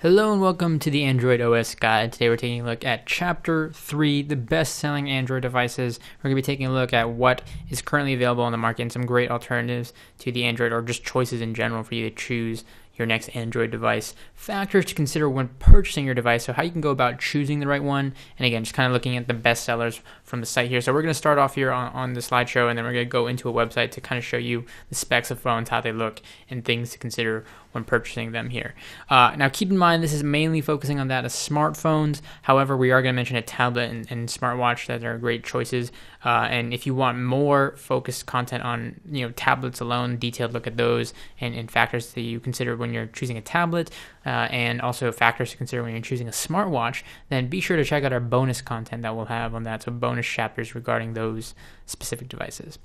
Hello and welcome to the Android OS Guide. Today we're taking a look at Chapter 3, the best-selling Android devices. We're going to be taking a look at what is currently available on the market and some great alternatives to the Android, or just choices in general for you to choose your next Android device. Factors to consider when purchasing your device, so how you can go about choosing the right one, and again, just kind of looking at the best sellers from the site here. So we're going to start off here on the slideshow, and then we're going to go into a website to kind of show you the specs of phones, how they look, and things to consider when purchasing them here. Now keep in mind, this is mainly focusing on that of smartphones. However, we are going to mention a tablet and smartwatch that are great choices. And if you want more focused content on tablets alone, detailed look at those and factors that you consider when you're choosing a tablet, and also factors to consider when you're choosing a smartwatch, then be sure to check out our bonus content that we'll have on that. So bonus chapters regarding those specific devices.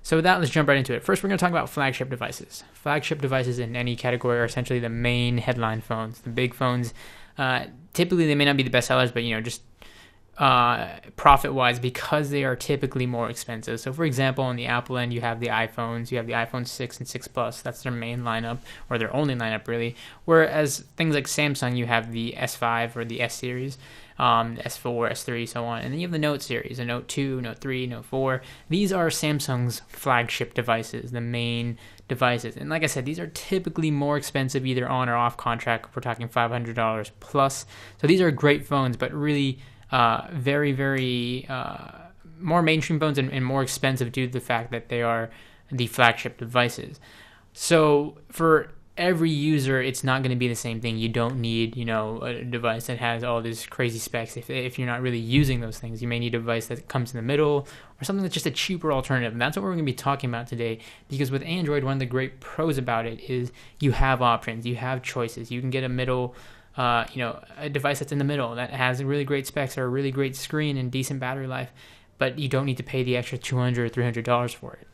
So with that, let's jump right into it. First, we're going to talk about flagship devices. Flagship devices in any category are essentially the main headline phones. The big phones, typically they may not be the best sellers, but just profit-wise, because they are typically more expensive. So for example, on the Apple end, you have the iPhones. You have the iPhone 6 and 6 Plus. That's their main lineup, or their only lineup really. Whereas things like Samsung, you have the S5 or the S series, S4, S3, so on. And then you have the Note series, the Note 2, Note 3, Note 4. These are Samsung's flagship devices, the main devices. And like I said, these are typically more expensive either on or off contract. We're talking $500 plus. So these are great phones, but really very more mainstream phones and more expensive due to the fact that they are the flagship devices. So for every user, it's not going to be the same thing. You don't need, a device that has all these crazy specs. If you're not really using those things, you may need a device that comes in the middle or something that's just a cheaper alternative. And that's what we're going to be talking about today, because with Android, one of the great pros about it is you have options, you have choices. You can get a middle, a device that's in the middle that has really great specs or a really great screen and decent battery life, but you don't need to pay the extra $200 or $300 for it.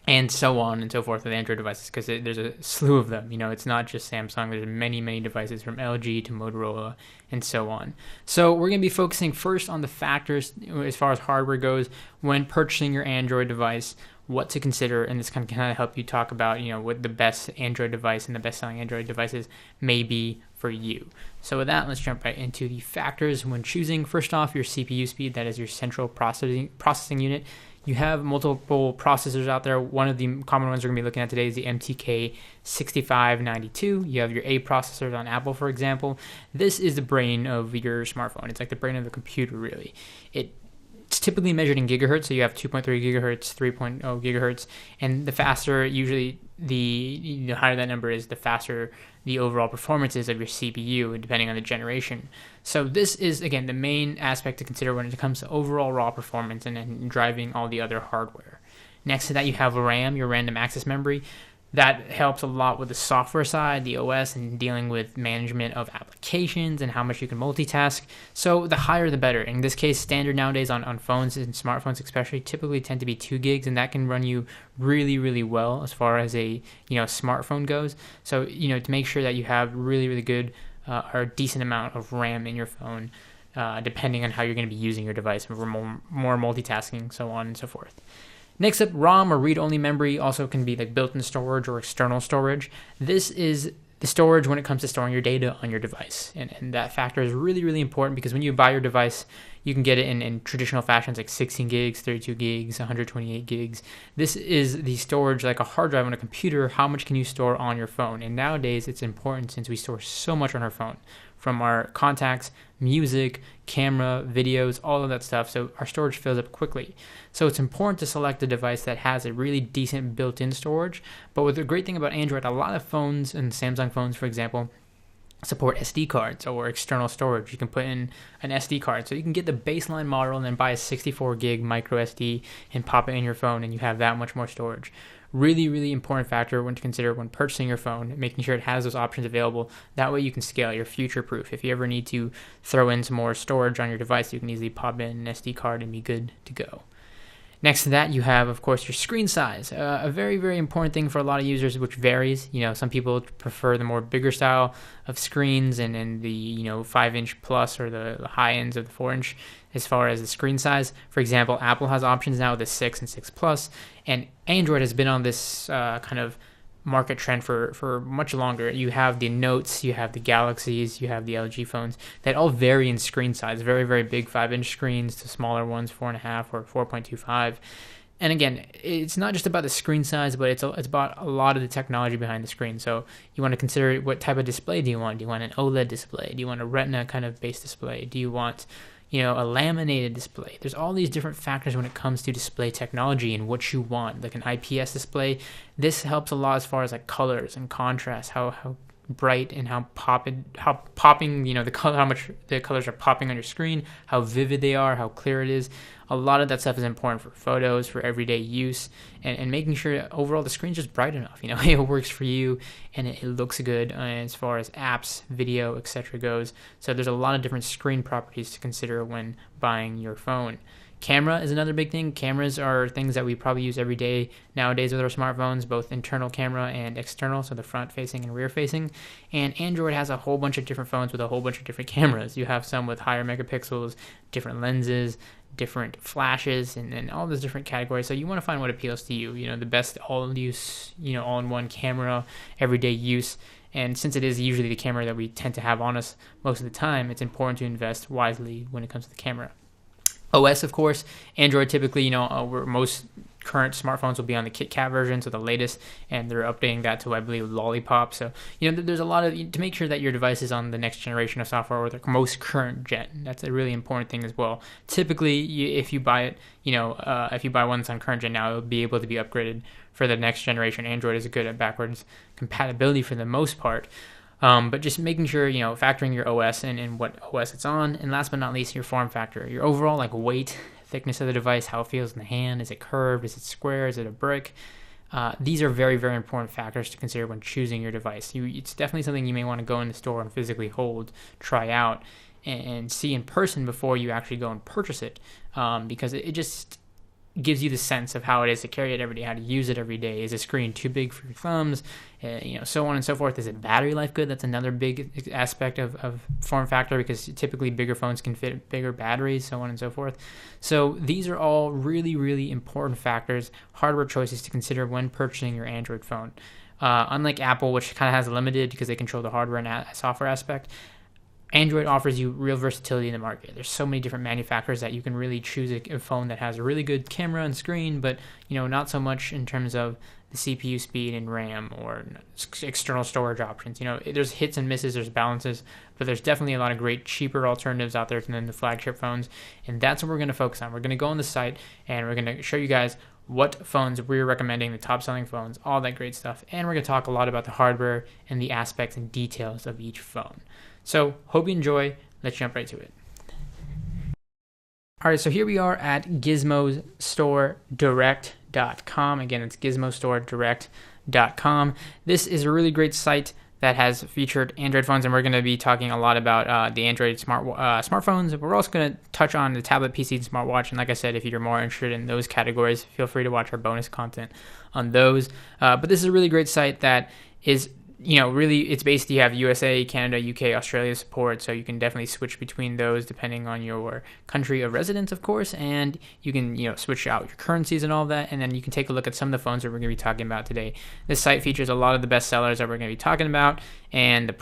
And so on and so forth with Android devices, because there's a slew of them. It's not just Samsung. There's many devices from LG to Motorola and so on. So we're going to be focusing first on the factors as far as hardware goes when purchasing your Android device, what to consider, and this can kind of help you talk about what the best Android device and the best-selling Android devices may be for you. So with that, let's jump right into the factors when choosing. First off, your CPU speed, that is your central processing unit. You have multiple processors out there. One of the common ones we're going to be looking at today is the MTK 6592. You have your A processors on Apple, for example. This is the brain of your smartphone. It's like the brain of the computer, really. It's typically measured in gigahertz, so you have 2.3 gigahertz, 3.0 gigahertz, and the faster, usually the higher that number is, the faster the overall performance is of your CPU, depending on the generation. So this is, again, the main aspect to consider when it comes to overall raw performance and driving all the other hardware. Next to that, you have RAM, your random access memory. That helps a lot with the software side, the OS, and dealing with management of applications and how much you can multitask. So the higher the better. In this case, standard nowadays on phones and smartphones especially typically tend to be 2 gigs, and that can run you really well as far as a smartphone goes. So to make sure that you have really good or a decent amount of RAM in your phone, depending on how you're going to be using your device for more multitasking, so on and so forth. Next up, ROM or read-only memory, also can be like built-in storage or external storage. This is the storage when it comes to storing your data on your device. And that factor is really important, because when you buy your device, you can get it in traditional fashions like 16 gigs, 32 gigs, 128 gigs. This is the storage like a hard drive on a computer. How much can you store on your phone? And nowadays, it's important since we store so much on our phone, from our contacts, music, camera, videos, all of that stuff. So our storage fills up quickly. So it's important to select a device that has a really decent built-in storage. But with the great thing about Android, a lot of phones, and Samsung phones, for example, support SD cards or external storage. You can put in an SD card. So you can get the baseline model and then buy a 64 gig micro SD and pop it in your phone, and you have that much more storage. Really important factor when to consider when purchasing your phone, making sure it has those options available. That way you can scale. You're future-proof. If you ever need to throw in some more storage on your device, you can easily pop in an SD card and be good to go. Next to that, you have, of course, your screen size. A very important thing for a lot of users, which varies. Some people prefer the more bigger style of screens and the 5-inch plus, or the high ends of the 4-inch as far as the screen size. For example, Apple has options now with the 6 and 6 Plus, and Android has been on this kind of market trend for much longer. You have the Notes, you have the Galaxies, you have the LG phones that all vary in screen size. Very, very big 5-inch screens to smaller ones, 4.5 or 4.25. And again, it's not just about the screen size, but it's about a lot of the technology behind the screen. So you want to consider what type of display do you want? Do you want an OLED display? Do you want a Retina kind of base display? Do you want a laminated display? There's all these different factors when it comes to display technology and what you want. Like an IPS display, this helps a lot as far as like colors and contrast, how bright and how popping, how much the colors are popping on your screen, how vivid they are, how clear it is. A lot of that stuff is important for photos, for everyday use, and making sure overall the screen's just bright enough. It works for you and it looks good as far as apps, video, etc. goes. So there's a lot of different screen properties to consider when buying your phone. Camera is another big thing. Cameras are things that we probably use every day nowadays with our smartphones, both internal camera and external, so the front facing and rear facing. And Android has a whole bunch of different phones with a whole bunch of different cameras. You have some with higher megapixels, different lenses, different flashes, and all those different categories. So you want to find what appeals to you. The best all-use, all-in-one camera, everyday use. And since it is usually the camera that we tend to have on us most of the time, it's important to invest wisely when it comes to the camera. OS, of course, Android typically, where most current smartphones will be on the KitKat version, so the latest, and they're updating that to, I believe, Lollipop. So, there's a lot of, to make sure that your device is on the next generation of software or the most current gen. That's a really important thing as well. Typically, if you buy it, if you buy one that's on current gen now, it'll be able to be upgraded for the next generation. Android is good at backwards compatibility for the most part. But just making sure, factoring your OS and what OS it's on. And last but not least, your form factor, your overall weight, thickness of the device, how it feels in the hand. Is it curved? Is it square? Is it a brick? These are very, very important factors to consider when choosing your device. It's definitely something you may want to go in the store and physically hold, try out, and see in person before you actually go and purchase it, because it just gives you the sense of how it is to carry it every day, how to use it every day. Is the screen too big for your thumbs? So on and so forth. Is it battery life good? That's another big aspect of form factor, because typically bigger phones can fit bigger batteries, so on and so forth. So these are all really, really important factors, hardware choices to consider when purchasing your Android phone. Unlike Apple, which kind of has limited because they control the hardware and software aspect, Android offers you real versatility in the market. There's so many different manufacturers that you can really choose a phone that has a really good camera and screen, but not so much in terms of the CPU speed and RAM or external storage options. There's hits and misses, there's balances, but there's definitely a lot of great cheaper alternatives out there than the flagship phones, and that's what we're going to focus on. We're going to go on the site and we're going to show you guys what phones we're recommending, the top selling phones, all that great stuff, and we're going to talk a lot about the hardware and the aspects and details of each phone. So, hope you enjoy. Let's jump right to it. All right, so here we are at GizmoStoreDirect.com. Again, it's GizmoStoreDirect.com. This is a really great site that has featured Android phones, and we're going to be talking a lot about the Android smartphones. But we're also going to touch on the tablet, PC, and smartwatch. And like I said, if you're more interested in those categories, feel free to watch our bonus content on those. But this is a really great site that is really, it's basically you have USA, Canada, UK, Australia support, so you can definitely switch between those depending on your country of residence, of course, and you can, switch out your currencies and all of that, and then you can take a look at some of the phones that we're going to be talking about today. This site features a lot of the best sellers that we're going to be talking about, and the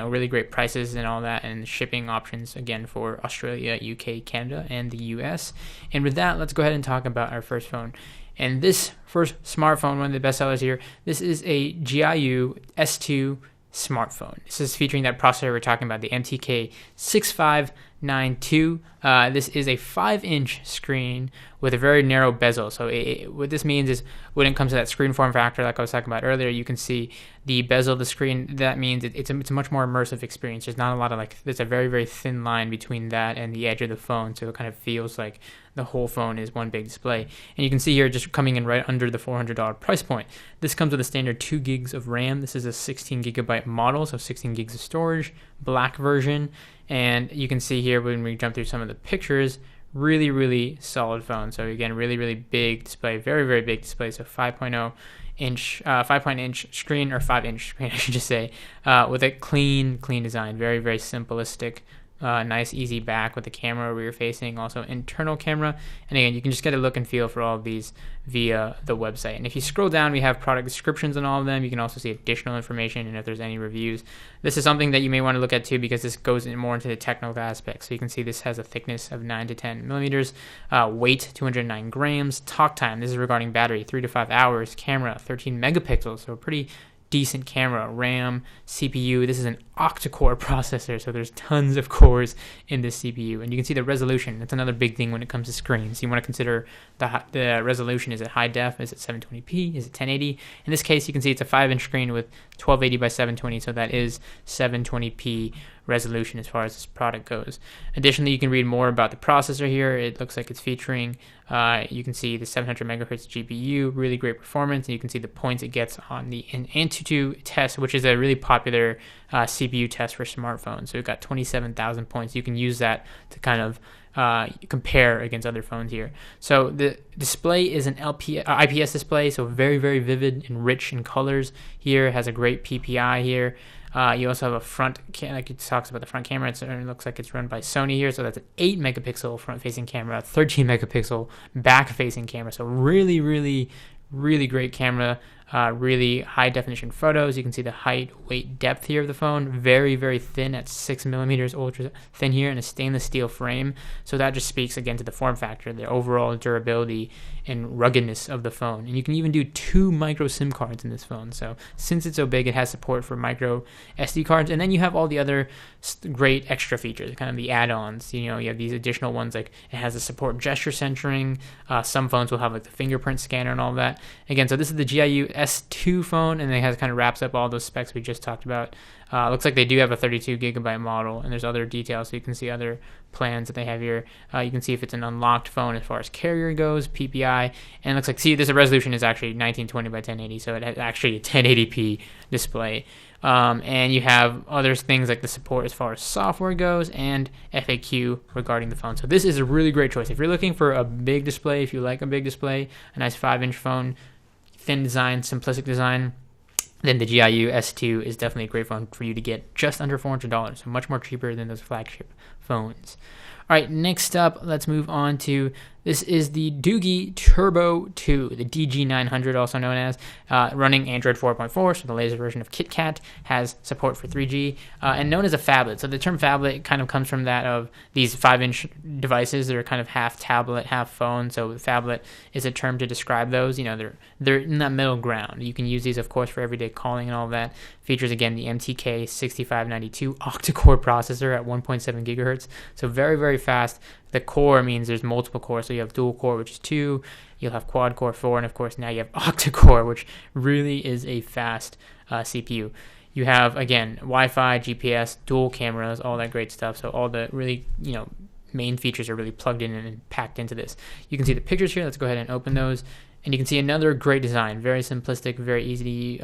really great prices and all that, and shipping options, again, for Australia, UK, Canada, and the US. And with that, let's go ahead and talk about our first phone. And this first smartphone, one of the best sellers here, this is a GIU S2 smartphone. This is featuring that processor we're talking about, the MTK 6592. This is a 5-inch screen with a very narrow bezel. So what this means is when it comes to that screen form factor, like I was talking about earlier, you can see the bezel of the screen. That means it's a much more immersive experience. There's not a lot of there's a very, very thin line between that and the edge of the phone. So it kind of feels like the whole phone is one big display. And you can see here just coming in right under the $400 price point. This comes with a standard 2 gigs of RAM. This is a 16 gigabyte model, so 16 gigs of storage, black version. And you can see here when we jump through some of the pictures, really, really solid phone. So again, really, really big display, very, very big display. So 5.0-inch screen, or 5-inch screen, I should just say, with a clean design, very, very simplistic nice easy back with the camera rear facing, also internal camera. And again, you can just get a look and feel for all of these via the website. And if you scroll down, we have product descriptions on all of them. You can also see additional information and if there's any reviews. This is something that you may want to look at too, because this goes more into the technical aspects. So you can see this has a thickness of 9 to 10 millimeters, weight 209 grams, talk time, this is regarding battery, 3 to 5 hours, camera 13 megapixels, so pretty decent camera, RAM, CPU. This is an octa-core processor, so there's tons of cores in this CPU. And you can see the resolution. That's another big thing when it comes to screens. You want to consider the resolution. Is it high def? Is it 720p? Is it 1080? In this case, you can see it's a 5-inch screen with 1280 by 720, so that is 720p resolution as far as this product goes. Additionally, you can read more about the processor here. It looks like it's featuring, you can see the 700 megahertz GPU, really great performance, and you can see the points it gets on the Antutu test, which is a really popular CPU test for smartphones. So we've got 27,000 points. You can use that to kind of compare against other phones here. So the display is an IPS display, so very, very vivid and rich in colors here. It has a great PPI here. You also have a front, like it talks about the front camera. It looks like it's run by Sony here. So that's an 8 megapixel front facing camera, 13 megapixel back facing camera. So really, really, really great camera. Really high definition photos. You can see the height, weight, depth here of the phone. Very, very thin at 6 millimeters, ultra thin here, in a stainless steel frame. So that just speaks again to the form factor, the overall durability and ruggedness of the phone. And you can even do 2 micro SIM cards in this phone. So since it's so big, it has support for micro SD cards. And then you have all the other great extra features, kind of the add-ons. You know, you have these additional ones, like it has a support gesture centering. Some phones will have like the fingerprint scanner and all that. Again, so this is the GIU S2 phone, and it has kind of wraps up all those specs we just talked about. Looks like they do have a 32 gigabyte model, and there's other details, so you can see other plans that they have here. You can see if it's an unlocked phone as far as carrier goes, PPI, and it looks like, see, this resolution is actually 1920 by 1080, so it has actually a 1080p display. And you have other things like the support as far as software goes and FAQ regarding the phone. So this is a really great choice. If you're looking for a big display, if you like a big display, a nice 5-inch phone, thin design, simplistic design, then the GIU S2 is definitely a great phone for you to get just under $400, so much more cheaper than those flagship phones. All right, next up, let's move on to, this is the Doogee Turbo 2, the DG900 also known as, running Android 4.4, so the latest version of KitKat, has support for 3G, and known as a phablet. So the term phablet kind of comes from that of these 5-inch devices that are kind of half tablet, half phone. So phablet is a term to describe those. You know, they're in that middle ground. You can use these, of course, for everyday calling and all that. Features, again, the MTK 6592 octa-core processor at 1.7 gigahertz, so very, very fast. The core means there's multiple cores, so you have dual core, which is 2, you'll have quad core 4, and of course now you have octa-core, which really is a fast CPU. You have, again, Wi-Fi, GPS, dual cameras, all that great stuff. So all the really, you know, main features are really plugged in and packed into this. You can see the pictures here. Let's go ahead and open those, and you can see another great design, very simplistic, very easy,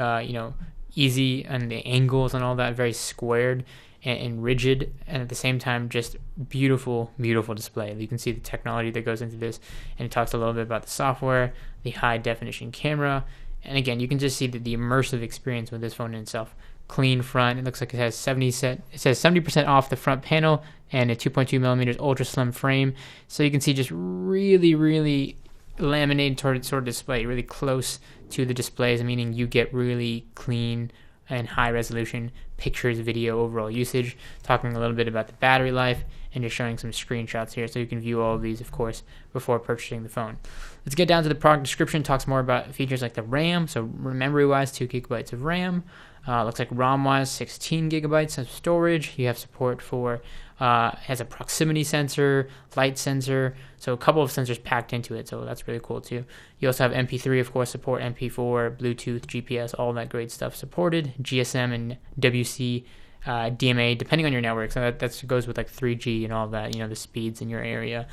easy, and the angles and all that, very squared and rigid, and at the same time just beautiful display. You can see the technology that goes into this, and it talks a little bit about the software, the high definition camera, and again, you can just see the immersive experience with this phone in itself. Clean front. It looks like it has 70% off the front panel and a 2.2 millimeters ultra slim frame. So you can see just really laminated sort of display, really close to the displays, meaning you get really clean and high resolution pictures, video, overall usage. Talking a little bit about the battery life and just showing some screenshots here, so you can view all of these, of course, before purchasing the phone. Let's get down to the product description. Talks more about features like the RAM. So memory wise, 2 gigabytes of RAM. Looks like ROM wise, 16 gigabytes of storage. You have support for has a proximity sensor, light sensor, so a couple of sensors packed into it, so that's really cool too. You also have MP3, of course, support MP4, Bluetooth, GPS, all that great stuff supported, GSM and WC, DMA, depending on your network, so that goes with like 3G and all that, you know, the speeds in your area.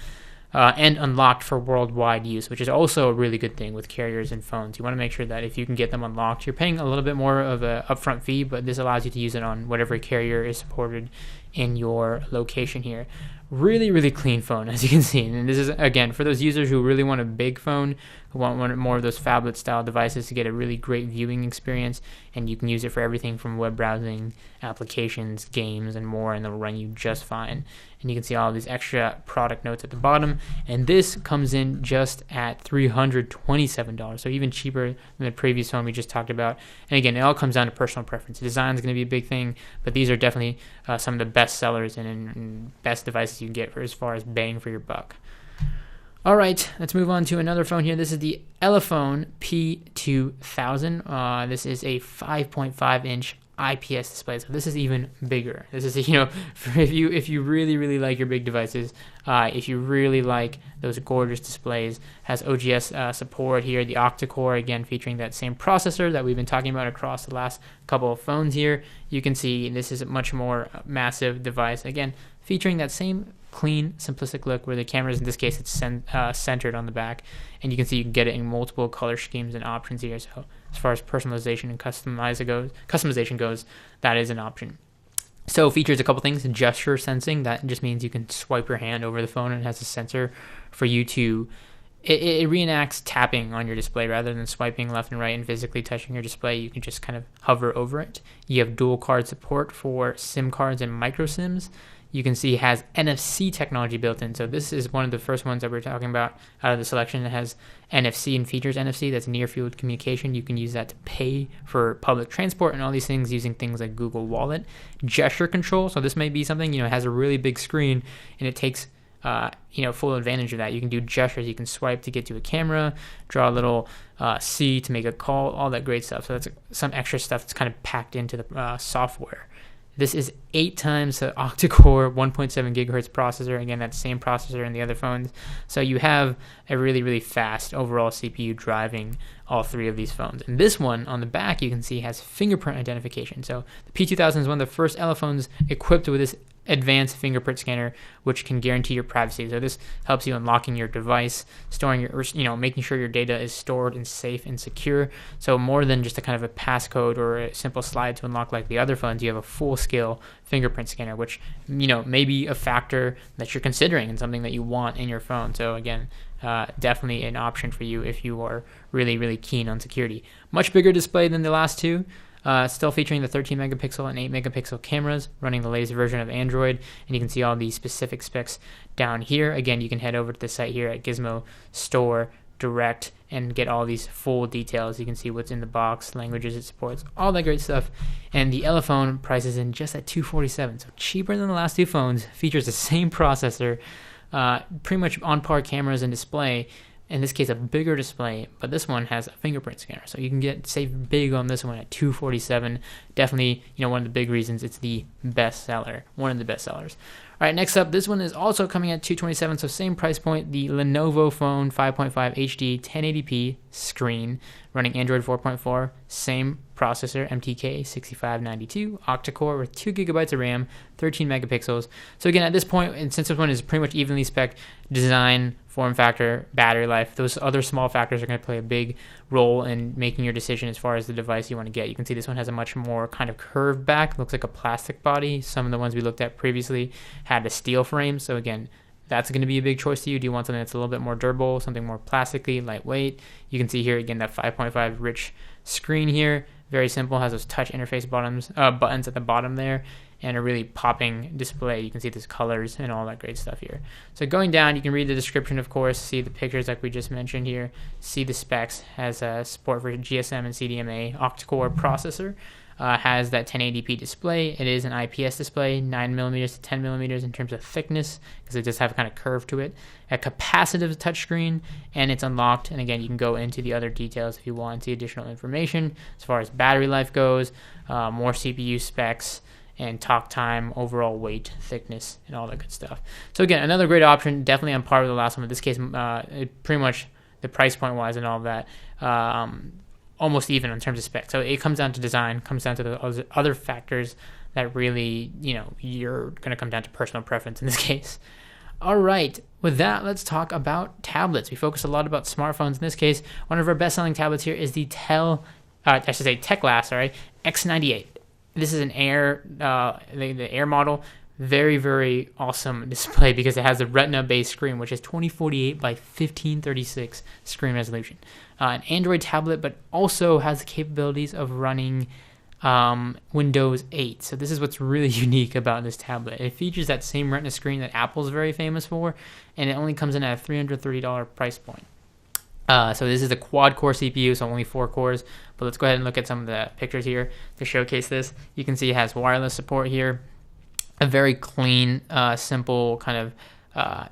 And unlocked for worldwide use, which is also a really good thing with carriers and phones. You want to make sure that if you can get them unlocked, you're paying a little bit more of a upfront fee, but this allows you to use it on whatever carrier is supported in your location here. Really, really clean phone, as you can see. And this is, again, for those users who really want a big phone, who want one more of those phablet style devices to get a really great viewing experience, and you can use it for everything from web browsing, applications, games, and more, and it'll run you just fine. And you can see all of these extra product notes at the bottom, and this comes in just at $327, so even cheaper than the previous phone we just talked about. And again, it all comes down to personal preference. Design is going to be a big thing, but these are definitely some of the best sellers and best devices you can get for as far as bang for your buck. All right, let's move on to another phone here. This is the Elephone P2000. This is a 5.5-inch IPS display, so this is even bigger. This is, if you really like your big devices, if you really like those gorgeous displays, has OGS support here. The octa-core, again, featuring that same processor that we've been talking about across the last couple of phones here. You can see this is a much more massive device, again, featuring that same clean, simplistic look where the cameras, in this case, it's centered on the back, and you can see you can get it in multiple color schemes and options here. So as far as personalization and customization goes, that is an option. So it features a couple things: gesture sensing. That just means you can swipe your hand over the phone, and it has a sensor for you to it reenacts tapping on your display rather than swiping left and right and physically touching your display. You can just kind of hover over it. You have dual card support for SIM cards and micro SIMs. You can see it has NFC technology built in. So this is one of the first ones that we're talking about out of the selection that has NFC and features NFC. That's near field communication. You can use that to pay for public transport and all these things using things like Google Wallet. Gesture control. So this may be something, it has a really big screen and it takes full advantage of that. You can do gestures. You can swipe to get to a camera, draw a little C to make a call, all that great stuff. So that's some extra stuff that's kind of packed into the software. This is 8 times the octa-core 1.7 gigahertz processor. Again, that same processor in the other phones. So you have a really, really fast overall CPU driving all three of these phones. And this one on the back, you can see, has fingerprint identification. So the P2000 is one of the first Elefhones equipped with this advanced fingerprint scanner, which can guarantee your privacy. So this helps you unlocking your device, storing your, making sure your data is stored and safe and secure. So more than just a kind of a passcode or a simple slide to unlock like the other phones, you have a full-scale fingerprint scanner, which, may be a factor that you're considering and something that you want in your phone. So again, definitely an option for you if you are really, really keen on security. Much bigger display than the last two. Still featuring the 13 megapixel and 8 megapixel cameras, running the latest version of Android, and you can see all the specific specs down here. Again, you can head over to the site here at Gizmo Store Direct and get all these full details. You can see what's in the box, languages it supports, all that great stuff. And the Elephone prices in just at $247, so cheaper than the last two phones. Features the same processor, pretty much on par cameras and display. In this case, a bigger display, but this one has a fingerprint scanner, so you can save big on this one at $247. Definitely, one of the big reasons it's the best seller, one of the best sellers. All right, next up, this one is also coming at $227, so same price point. The Lenovo Phone 5.5 HD 1080p screen, running Android 4.4, same processor, MTK 6592, octa-core with 2 gigabytes of RAM, 13 megapixels. So again, at this point, and since this one is pretty much evenly spec, design, form factor, battery life, those other small factors are going to play a big role in making your decision as far as the device you want to get. You can see this one has a much more kind of curved back, looks like a plastic body. Some of the ones we looked at previously had a steel frame, so again, that's going to be a big choice to you. Do you want something that's a little bit more durable, something more plasticky, lightweight? You can see here, again, that 5.5 rich screen here. Very simple, has those touch interface buttons at the bottom there, and a really popping display. You can see these colors and all that great stuff here. So going down, you can read the description, of course, see the pictures like we just mentioned here, see the specs, has support for GSM and CDMA, octa-core processor, has that 1080p display. It is an IPS display, 9mm to 10mm in terms of thickness, because it does have a kind of curve to it. A capacitive touchscreen, and it's unlocked. And again, you can go into the other details if you want to see additional information as far as battery life goes, more CPU specs, and talk time, overall weight, thickness, and all that good stuff. So again, another great option, definitely on par with the last one. In this case, pretty much the price point wise and all of that, almost even in terms of specs. So it comes down to design, comes down to the other factors that really, you're going to come down to personal preference in this case. All right, with that, let's talk about tablets. We focused a lot about smartphones. In this case, one of our best-selling tablets here is the Techglass, X98. This is an Air, the Air model. very, very awesome display because it has a Retina-based screen, which is 2048 by 1536 screen resolution. An Android tablet, but also has the capabilities of running Windows 8. So this is what's really unique about this tablet. It features that same Retina screen that Apple's very famous for, and it only comes in at a $330 price point. So this is a quad-core CPU, so only 4 cores. But let's go ahead and look at some of the pictures here to showcase this. You can see it has wireless support here. A very clean, simple kind of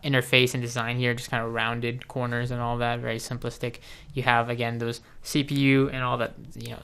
interface and design here, just kind of rounded corners and all that, very simplistic. You have, again, those CPU and all that,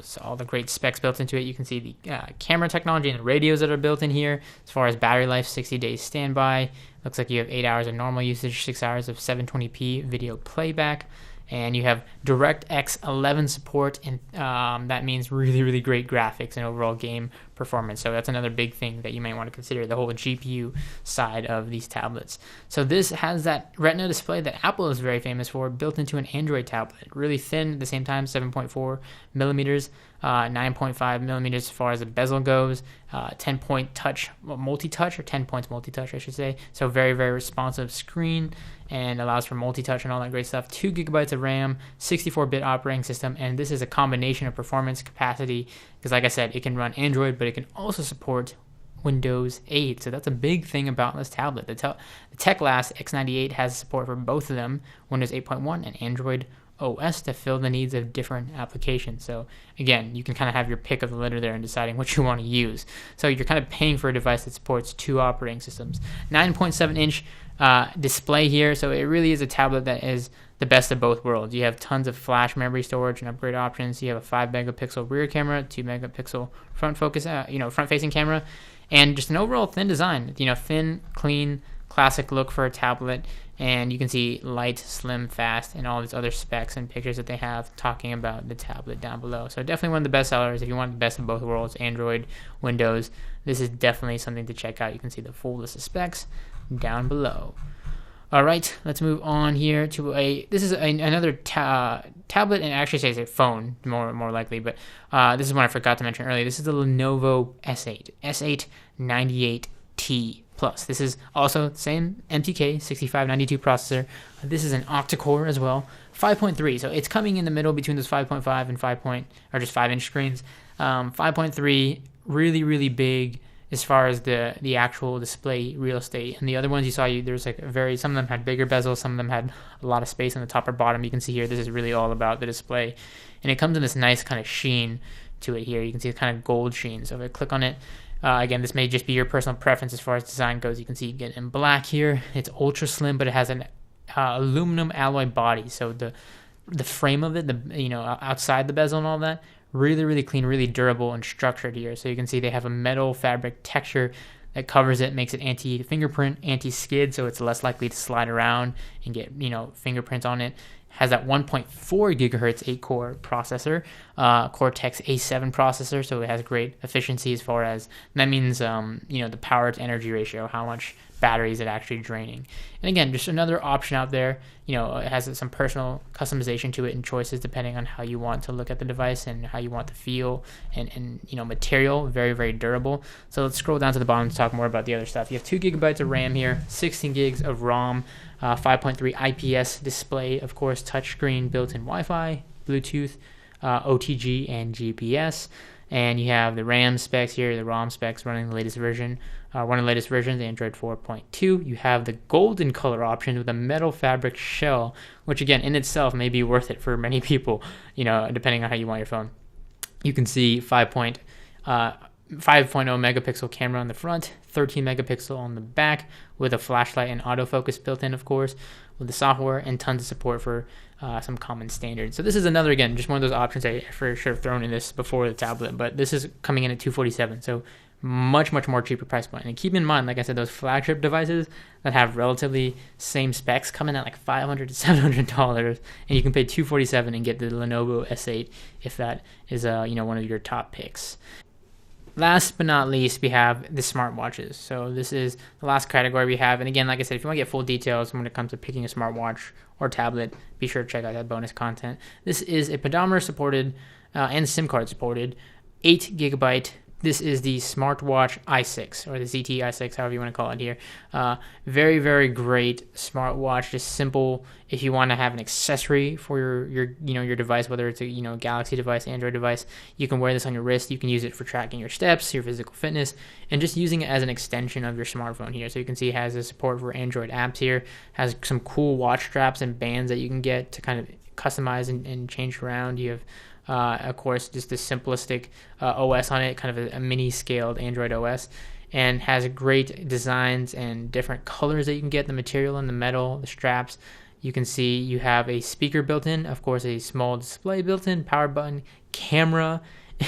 so all the great specs built into it. You can see the camera technology and the radios that are built in here. As far as battery life, 60 days standby. Looks like you have 8 hours of normal usage, 6 hours of 720p video playback. And you have DirectX 11 support, and that means really, really great graphics and overall game performance. So that's another big thing that you might want to consider, the whole GPU side of these tablets. So this has that Retina display that Apple is very famous for, built into an Android tablet. Really thin at the same time, 7.4 millimeters, 9.5 millimeters as far as the bezel goes, 10-point touch multi-touch, or 10 points multi-touch, I should say. So very, very responsive screen, and allows for multi-touch and all that great stuff. 2 gigabytes of RAM, 64-bit operating system, and this is a combination of performance, capacity, because like I said, it can run Android, but it can also support Windows 8. So that's a big thing about this tablet. The Teclast X98 has support for both of them, Windows 8.1 and Android OS, to fill the needs of different applications. So again, you can kind of have your pick of the litter there in deciding what you want to use. So you're kind of paying for a device that supports 2 operating systems. 9.7-inch display here, so it really is a tablet that is the best of both worlds. You have tons of flash memory storage and upgrade options. You have a 5-megapixel rear camera, 2-megapixel front-facing camera, and just an overall thin design. Thin, clean, classic look for a tablet. And you can see light, slim, fast, and all these other specs and pictures that they have talking about the tablet down below. So definitely one of the best sellers. If you want the best of both worlds, Android, Windows, this is definitely something to check out. You can see the full list of specs down below. All right, let's move on here to another tablet, and actually says a phone, more likely, but this is one I forgot to mention earlier. This is the Lenovo S8, S898T Plus. This is also the same MTK 6592 processor. This is an octa-core as well, 5.3. So it's coming in the middle between those 5.5 and 5-inch screens. 5.3, really, really big as far as the actual display real estate. And the other ones you saw, there's like some of them had bigger bezels, some of them had a lot of space on the top or bottom. You can see here, this is really all about the display. And it comes in this nice kind of sheen to it here. You can see the kind of gold sheen. So if I click on it, again, this may just be your personal preference as far as design goes. You can see you get it in black here. It's ultra slim, but it has an aluminum alloy body. So the frame of it, outside the bezel and all that, really, really clean, really durable and structured here. So you can see they have a metal fabric texture that covers it, makes it anti-fingerprint, anti-skid, so it's less likely to slide around and get fingerprints on it. Has that 1.4 gigahertz 8-core processor, Cortex A7 processor, so it has great efficiency as far as, that means, the power to energy ratio, how much battery is it actually draining. And again, just another option out there. It has some personal customization to it and choices depending on how you want to look at the device and how you want to feel, and material, very, very durable. So let's scroll down to the bottom to talk more about the other stuff. You have 2 gigabytes of RAM here, 16 gigs of ROM, 5.3 IPS display, of course, touchscreen, built-in Wi-Fi, Bluetooth, OTG, and GPS. And you have the RAM specs here, the ROM specs running the latest version. One of the latest versions, Android 4.2. You have the golden color option with a metal fabric shell, which again, in itself may be worth it for many people, depending on how you want your phone. You can see 5.0 megapixel camera on the front, 13 megapixel on the back, with a flashlight and autofocus built in, of course, with the software, and tons of support for some common standards. So this is another, again, just one of those options I for sure have thrown in this before the tablet, but this is coming in at $247, so much, much more cheaper price point. And keep in mind, like I said, those flagship devices that have relatively same specs come in at like $500 to $700, and you can pay $247 and get the Lenovo S8 if that is one of your top picks. Last but not least, we have the smartwatches. So this is the last category we have. And again, like I said, if you want to get full details when it comes to picking a smartwatch or tablet, be sure to check out that bonus content. This is a pedometer supported and SIM card supported 8 gigabyte This is the smartwatch i6, or the ZT i6, however you want to call it here. Very, very great smartwatch. Just simple. If you want to have an accessory for your device, whether it's a Galaxy device, Android device, you can wear this on your wrist. You can use it for tracking your steps, your physical fitness, and just using it as an extension of your smartphone here. So you can see it has a support for Android apps here. Has some cool watch straps and bands that you can get to kind of customize and change around. You have of course, just the simplistic OS on it, kind of a mini scaled Android OS, and has great designs and different colors that you can get, the material and the metal, the straps. You can see you have a speaker built in, of course, a small display built in, power button, camera,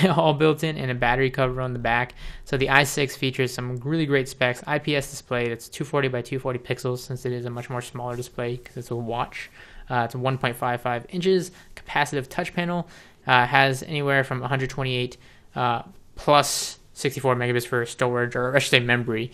all built in, and a battery cover on the back. So the i6 features some really great specs. IPS display that's 240 by 240 pixels, since it is a much more smaller display because it's a watch. It's 1.55 inches, capacitive touch panel. Has anywhere from 128 plus 64 megabits for storage, or I should say memory.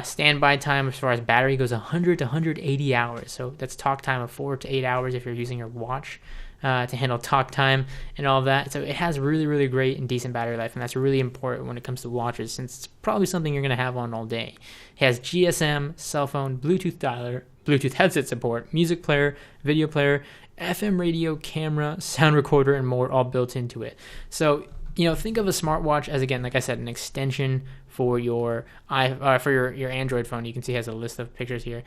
Standby time as far as battery goes 100 to 180 hours. So that's talk time of 4 to 8 hours if you're using your watch to handle talk time and all of that. So it has really, really great and decent battery life, and that's really important when it comes to watches, since it's probably something you're going to have on all day. It has GSM, cell phone, Bluetooth dialer, Bluetooth headset support, music player, video player, FM radio, camera, sound recorder, and more, all built into it. So, think of a smartwatch as, again, like I said, an extension for your Android phone. You can see it has a list of pictures here.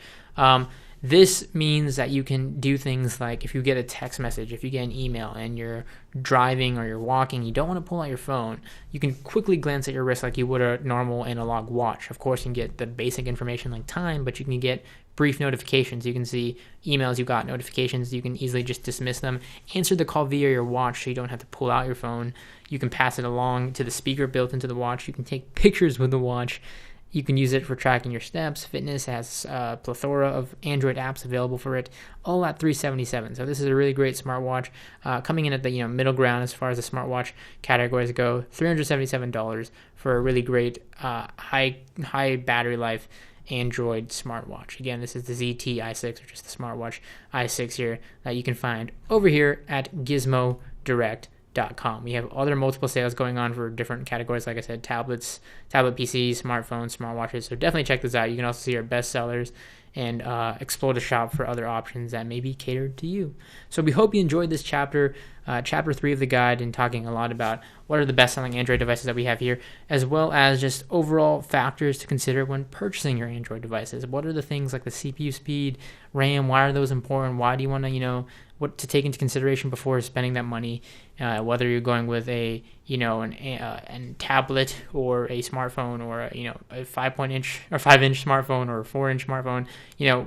This means that you can do things like, if you get a text message, if you get an email and you're driving or you're walking, you don't want to pull out your phone, you can quickly glance at your wrist like you would a normal analog watch. Of course, you can get the basic information like time, but you can get brief notifications. You can see emails you got, notifications. You can easily just dismiss them. Answer the call via your watch so you don't have to pull out your phone. You can pass it along to the speaker built into the watch. You can take pictures with the watch. You can use it for tracking your steps. Fitness has a plethora of Android apps available for it, all at $377. So this is a really great smartwatch, coming in at the middle ground as far as the smartwatch categories go. $377 for a really great high battery life Android smartwatch. Again, this is the ZT i6, or just the smartwatch i6 here, that you can find over here at GizmoDirect.com. We have other multiple sales going on for different categories, like I said, tablets, tablet PCs, smartphones, smartwatches. So definitely check this out. You can also see our best sellers and explore the shop for other options that may be catered to you. So we hope you enjoyed this chapter 3 of the guide, and talking a lot about what are the best-selling Android devices that we have here, as well as just overall factors to consider when purchasing your Android devices. What are the things like the CPU speed, RAM, why are those important? Why do you want to, what to take into consideration before spending that money, whether you're going with a tablet or a smartphone, or a 5-inch smartphone or a 4-inch smartphone.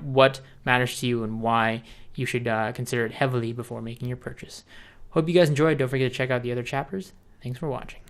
What matters to you and why you should consider it heavily before making your purchase. Hope you guys enjoyed. Don't forget to check out the other chapters. Thanks for watching.